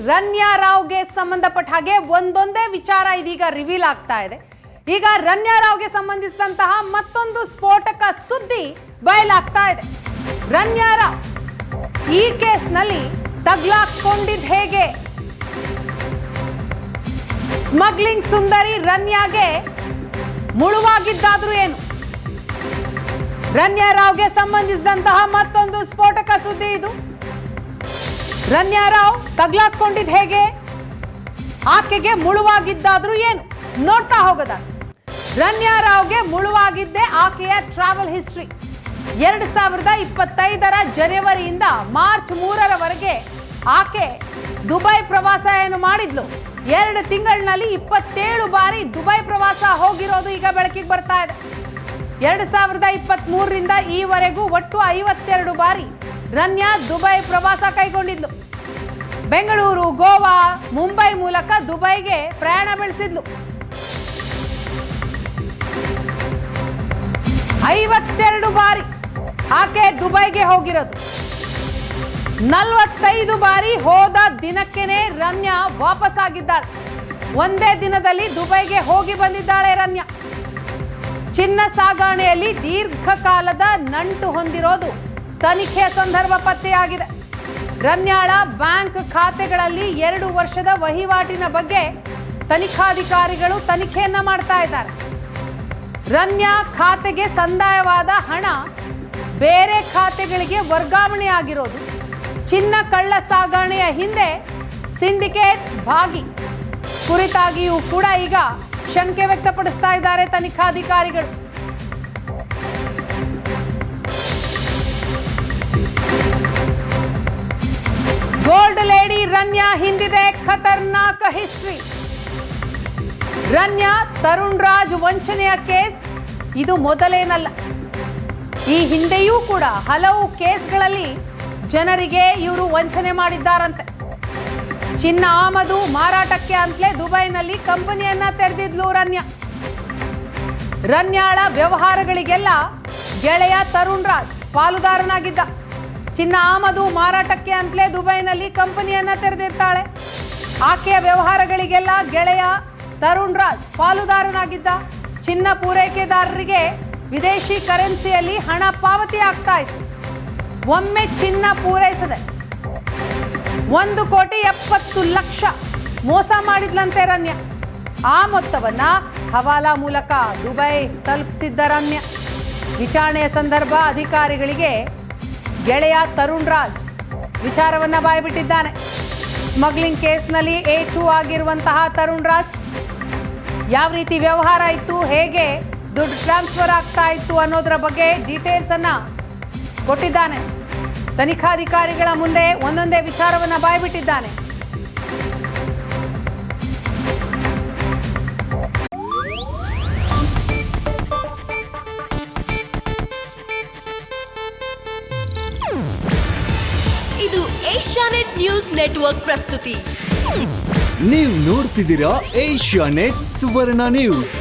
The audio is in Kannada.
ರನ್ಯಾ ರಾವ್ಗೆ ಸಂಬಂಧಪಟ್ಟ ಹಾಗೆ ಒಂದೊಂದೇ ವಿಚಾರ ಇದೀಗ ರಿವೀಲ್ ಆಗ್ತಾ ಇದೆ. ಈಗ ರನ್ಯಾ ರಾವ್ಗೆ ಸಂಬಂಧಿಸಿದಂತಹ ಮತ್ತೊಂದು ಸ್ಫೋಟಕ ಸುದ್ದಿ ಬಯಲಾಗ್ತಾ ಇದೆ. ರನ್ಯಾ ರಾವ್ ಈ ಕೇಸ್ನಲ್ಲಿ ತಗ್ಲಾಕೊಂಡಿದ್ದು ಹೇಗೆ? ಸ್ಮಗ್ಲಿಂಗ್ ಸುಂದರಿ ರನ್ಯಾಗೆ ಮುಳುವಾಗಿದ್ದಾದ್ರೂ ಏನು? ರನ್ಯಾ ರಾವ್ಗೆ ಸಂಬಂಧಿಸಿದಂತಹ ಮತ್ತೊಂದು ಸ್ಫೋಟಕ ಸುದ್ದಿ ಇದು. ರನ್ಯಾ ರಾವ್ ತಗ್ಲಾಕೊಂಡಿದ್ದು ಹೇಗೆ? ಆಕೆಗೆ ಮುಳುವಾಗಿದ್ದಾದ್ರೂ ಏನು? ನೋಡ್ತಾ ಹೋಗೋದ. ರನ್ಯಾ ರಾವ್ಗೆ ಮುಳುವಾಗಿದ್ದೆ ಆಕೆಯ ಟ್ರಾವೆಲ್ ಹಿಸ್ಟ್ರಿ. 2025ರ ಜನವರಿಯಿಂದ ಮಾರ್ಚ್ 3ರವರೆಗೆ ಆಕೆ ದುಬೈ ಪ್ರವಾಸ ಏನು ಮಾಡಿದ್ಲು. 2 ತಿಂಗಳಿನಲ್ಲಿ 27 ಬಾರಿ ದುಬೈ ಪ್ರವಾಸ ಹೋಗಿರೋದು ಈಗ ಬೆಳಕಿಗೆ ಬರ್ತಾ ಇದೆ. 2023ರಿಂದ ಈವರೆಗೂ ಒಟ್ಟು 52 ಬಾರಿ ರನ್ಯಾ ದುಬೈ ಪ್ರವಾಸ ಕೈಗೊಂಡಿದ್ಲು. ಬೆಂಗಳೂರು, ಗೋವಾ, ಮುಂಬೈ ಮೂಲಕ ದುಬೈಗೆ ಪ್ರಯಾಣ ಬೆಳೆಸಿದ್ಲು. 52 ಬಾರಿ ಆಕೆ ದುಬೈಗೆ ಹೋಗಿರೋದು. 45 ಬಾರಿ ಹೋದ ದಿನಕ್ಕೇನೆ ರನ್ಯಾ ವಾಪಸ್ ಆಗಿದ್ದಾಳೆ. ಒಂದೇ ದಿನದಲ್ಲಿ ದುಬೈಗೆ ಹೋಗಿ ಬಂದಿದ್ದಾಳೆ ರನ್ಯಾ. ಚಿನ್ನ ಸಾಗಾಣೆಯಲ್ಲಿ ದೀರ್ಘಕಾಲದ ನಂಟು ಹೊಂದಿರೋದು ತನಿಖೆಯ ಸಂದರ್ಭ ಪತ್ತೆಯಾಗಿದೆ. ರನ್ಯಾಳ ಬ್ಯಾಂಕ್ ಖಾತೆಗಳಲ್ಲಿ 2 ವರ್ಷದ ವಹಿವಾಟಿನ ಬಗ್ಗೆ ತನಿಖಾಧಿಕಾರಿಗಳು ತನಿಖೆಯನ್ನ ಮಾಡ್ತಾ ಇದ್ದಾರೆ. ರನ್ಯಾ ಖಾತೆಗೆ ಸಂದಾಯವಾದ ಹಣ ಬೇರೆ ಖಾತೆಗಳಿಗೆ ವರ್ಗಾವಣೆಯಾಗಿರೋದು, ಚಿನ್ನ ಕಳ್ಳ ಸಾಗಾಣೆಯ ಹಿಂದೆ ಸಿಂಡಿಕೇಟ್ ಭಾಗಿ ಕುರಿತಾಗಿಯೂ ಕೂಡ ಈಗ ಶಂಕೆ ವ್ಯಕ್ತಪಡಿಸ್ತಾ ಇದ್ದಾರೆ ತನಿಖಾಧಿಕಾರಿಗಳು. ಗೋಲ್ಡ್ ಲೇಡಿ ರನ್ಯಾ ಹಿಂದಿದೆ ಖತರ್ನಾಕ್ ಹಿಸ್ಟ್ರಿ. ರನ್ಯಾ ತರುಣ್ ರಾಜ್ ವಂಚನೆಯ ಕೇಸ್ ಇದು ಮೊದಲೇನಲ್ಲ. ಈ ಹಿಂದೆಯೂ ಕೂಡ ಹಲವು ಕೇಸ್ಗಳಲ್ಲಿ ಜನರಿಗೆ ಇವರು ವಂಚನೆ ಮಾಡಿದ್ದಾರಂತೆ. ಚಿನ್ನ ಆಮದು ಮಾರಾಟಕ್ಕೆ ಅಂತಲೇ ದುಬೈನಲ್ಲಿ ಕಂಪನಿಯನ್ನ ತೆರೆದಿದ್ಲು ರನ್ಯಾ. ರನ್ಯಾಳ ವ್ಯವಹಾರಗಳಿಗೆಲ್ಲ ಗೆಳೆಯ ತರುಣ್ ರಾಜ್ ಪಾಲುದಾರನಾಗಿದ್ದ. ಚಿನ್ನ ಆಮದು ಮಾರಾಟಕ್ಕೆ ಅಂತಲೇ ದುಬೈನಲ್ಲಿ ಕಂಪನಿಯನ್ನ ತೆರೆದಿರ್ತಾಳೆ. ಆಕೆಯ ವ್ಯವಹಾರಗಳಿಗೆಲ್ಲ ಗೆಳೆಯ ತರುಣ್ ರಾಜ್ ಪಾಲುದಾರನಾಗಿದ್ದ. ಚಿನ್ನ ಪೂರೈಕೆದಾರರಿಗೆ ವಿದೇಶಿ ಕರೆನ್ಸಿಯಲ್ಲಿ ಹಣ ಪಾವತಿ ಆಗ್ತಾ ಇತ್ತು. ಒಮ್ಮೆ ಚಿನ್ನ ಪೂರೈಸದೆ 1,70,00,000 ಮೋಸ ಮಾಡಿದ್ಲಂತೆ ರನ್ಯಾ. ಆ ಮೊತ್ತವನ್ನ ಹವಾಲಾ ಮೂಲಕ ದುಬೈ ತಲುಪಿಸಿದ್ದ ರನ್ಯಾ. ವಿಚಾರಣೆಯ ಸಂದರ್ಭ ಅಧಿಕಾರಿಗಳಿಗೆ ಗೆಳೆಯ ತರುಣ್ ರಾಜ್ ವಿಚಾರವನ್ನ ಬಾಯ್ಬಿಟ್ಟಿದ್ದಾನೆ. ಸ್ಮಗ್ಲಿಂಗ್ ಕೇಸ್ನಲ್ಲಿ A2 ಆಗಿರುವಂತಹ ತರುಣ್ ರಾಜ್ ಯಾವ ರೀತಿ ವ್ಯವಹಾರ ಇತ್ತು, ಹೇಗೆ ದುಡ್ಡು ಟ್ರಾನ್ಸ್ಫರ್ ಆಗ್ತಾ ಇತ್ತು ಅನ್ನೋದರ ಬಗ್ಗೆ ಡೀಟೇಲ್ಸ್ ಅನ್ನ ಕೊಟ್ಟಿದ್ದಾನೆ. ತನಿಖಾಧಿಕಾರಿಗಳ ಮುಂದೆ ಒಂದೊಂದೇ ವಿಚಾರವನ್ನ ಬಾಯ್ಬಿಟ್ಟಿದ್ದಾನೆ. ಇದು ಏಷ್ಯಾನೆಟ್ ನ್ಯೂಸ್ ನೆಟ್ವರ್ಕ್ ಪ್ರಸ್ತುತಿ. ನೀವು ನೋಡ್ತಿದ್ದೀರಾ ಏಷ್ಯಾನೆಟ್ ಸುವರ್ಣ ನ್ಯೂಸ್.